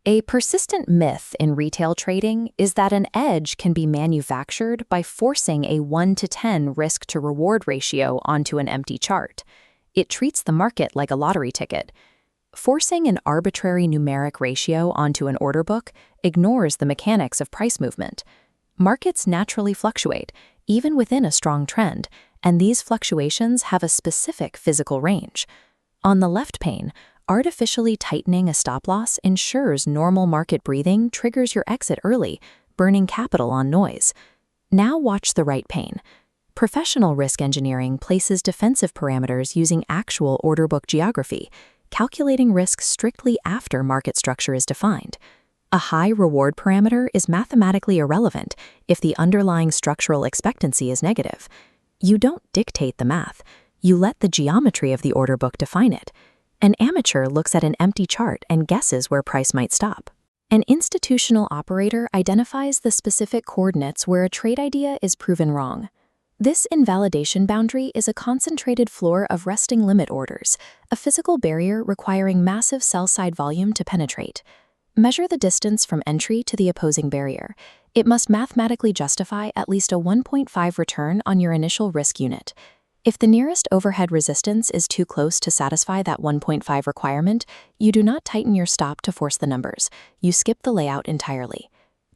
A persistent myth in retail trading is that an edge can be manufactured by forcing a 1 to 10 risk-to-reward ratio onto an empty chart. It treats the market like a lottery ticket. Forcing an arbitrary numeric ratio onto an order book ignores the mechanics of price movement. Markets naturally fluctuate, even within a strong trend, and these fluctuations have a specific physical range. On the left pane, artificially tightening a stop-loss ensures normal market breathing triggers your exit early, burning capital on noise. Now watch the right pane. Professional risk engineering places defensive parameters using actual order book geography, calculating risk strictly after market structure is defined. A high-reward parameter is mathematically irrelevant if the underlying structural expectancy is negative. You don't dictate the math. You let the geometry of the order book define it. An amateur looks at an empty chart and guesses where price might stop. An institutional operator identifies the specific coordinates where a trade idea is proven wrong. This invalidation boundary is a concentrated floor of resting limit orders, a physical barrier requiring massive sell-side volume to penetrate. Measure the distance from entry to the opposing barrier. It must mathematically justify at least a 1.5 return on your initial risk unit. If the nearest overhead resistance is too close to satisfy that 1.5 requirement, you do not tighten your stop to force the numbers. You skip the layout entirely.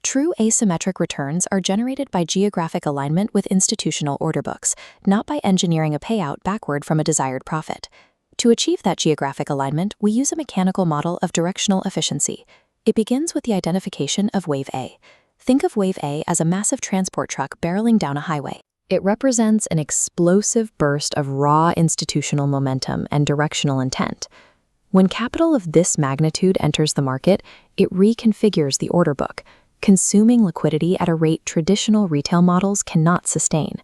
True asymmetric returns are generated by geographic alignment with institutional order books, not by engineering a payout backward from a desired profit. To achieve that geographic alignment, we use a mechanical model of directional efficiency. It begins with the identification of wave A. Think of wave A as a massive transport truck barreling down a highway. It represents an explosive burst of raw institutional momentum and directional intent. When capital of this magnitude enters the market, it reconfigures the order book, consuming liquidity at a rate traditional retail models cannot sustain.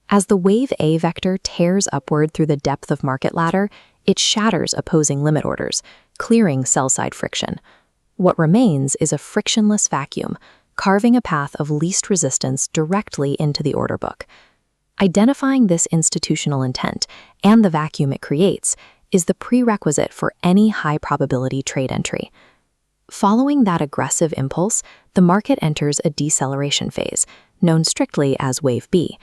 As the wave A vector tears upward through the depth of market ladder, it shatters opposing limit orders, clearing sell-side friction. What remains is a frictionless vacuum, carving a path of least resistance directly into the order book. Identifying this institutional intent and the vacuum it creates is the prerequisite for any high-probability trade entry. Following that aggressive impulse, the market enters a deceleration phase, known strictly as wave B.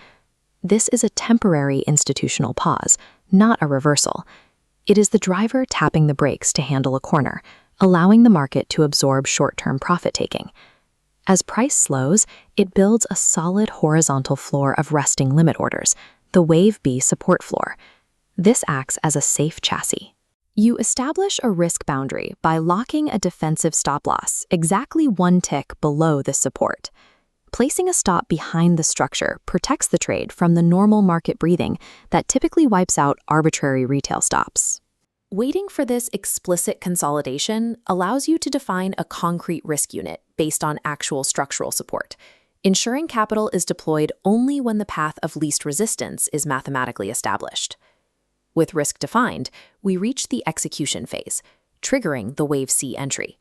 This is a temporary institutional pause, not a reversal. It is the driver tapping the brakes to handle a corner, allowing the market to absorb short-term profit-taking. As price slows, it builds a solid horizontal floor of resting limit orders, the wave B support floor. This acts as a safe chassis. You establish a risk boundary by locking a defensive stop-loss exactly 1 tick below the support. Placing a stop behind the structure protects the trade from the normal market breathing that typically wipes out arbitrary retail stops. Waiting for this explicit consolidation allows you to define a concrete risk unit based on actual structural support, ensuring capital is deployed only when the path of least resistance is mathematically established. With risk defined, we reach the execution phase, triggering the wave C entry.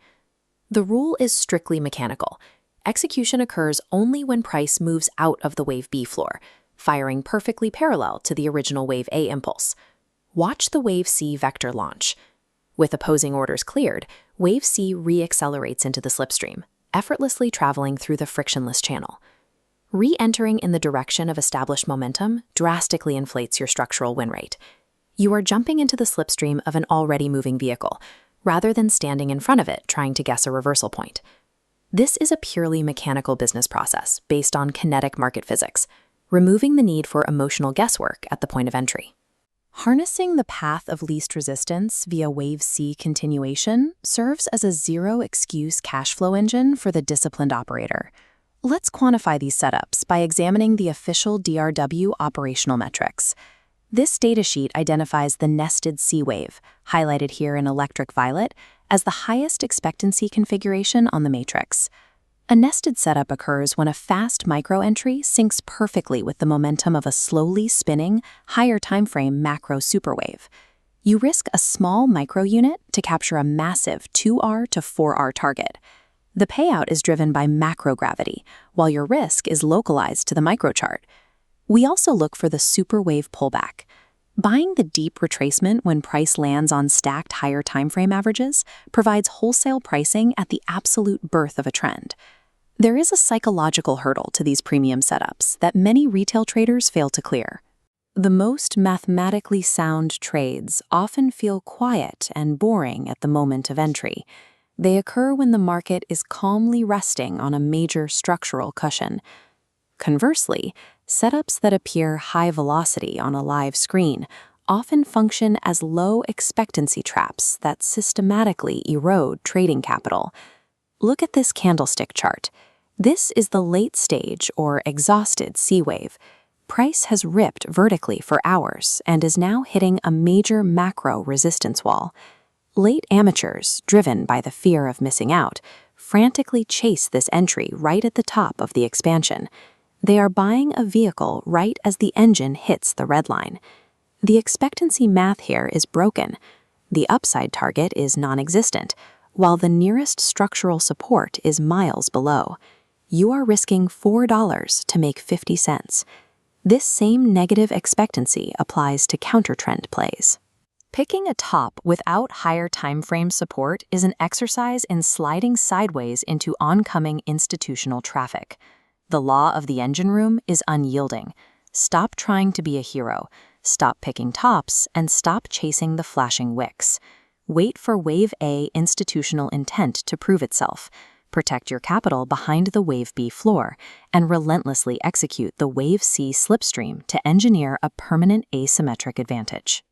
The rule is strictly mechanical. Execution occurs only when price moves out of the wave B floor, firing perfectly parallel to the original wave A impulse. Watch the wave C vector launch. With opposing orders cleared, wave C re-accelerates into the slipstream, effortlessly traveling through the frictionless channel. Re-entering in the direction of established momentum drastically inflates your structural win rate. You are jumping into the slipstream of an already moving vehicle, rather than standing in front of it trying to guess a reversal point. This is a purely mechanical business process based on kinetic market physics, removing the need for emotional guesswork at the point of entry. Harnessing the path of least resistance via wave C continuation serves as a zero-excuse cash flow engine for the disciplined operator. Let's quantify these setups by examining the official DRW operational metrics. This datasheet identifies the nested C wave, highlighted here in electric violet, as the highest expectancy configuration on the matrix. A nested setup occurs when a fast micro-entry syncs perfectly with the momentum of a slowly spinning, higher timeframe macro superwave. You risk a small micro-unit to capture a massive 2R to 4R target. The payout is driven by macrogravity, while your risk is localized to the microchart. We also look for the superwave pullback. Buying the deep retracement when price lands on stacked higher timeframe averages provides wholesale pricing at the absolute birth of a trend. There is a psychological hurdle to these premium setups that many retail traders fail to clear. The most mathematically sound trades often feel quiet and boring at the moment of entry. They occur when the market is calmly resting on a major structural cushion. Conversely, setups that appear high velocity on a live screen often function as low expectancy traps that systematically erode trading capital. Look at this candlestick chart. This is the late stage or exhausted C wave. Price has ripped vertically for hours and is now hitting a major macro resistance wall. Late amateurs, driven by the fear of missing out, frantically chase this entry right at the top of the expansion. They are buying a vehicle right as the engine hits the red line. The expectancy math here is broken. The upside target is non-existent, while the nearest structural support is miles below. You are risking $4 to make 50 cents. This same negative expectancy applies to counter-trend plays. Picking a top without higher timeframe support is an exercise in sliding sideways into oncoming institutional traffic. The law of the engine room is unyielding. Stop trying to be a hero, stop picking tops, and stop chasing the flashing wicks. Wait for Wave A institutional intent to prove itself. Protect your capital behind the Wave B floor, and relentlessly execute the Wave C slipstream to engineer a permanent asymmetric advantage.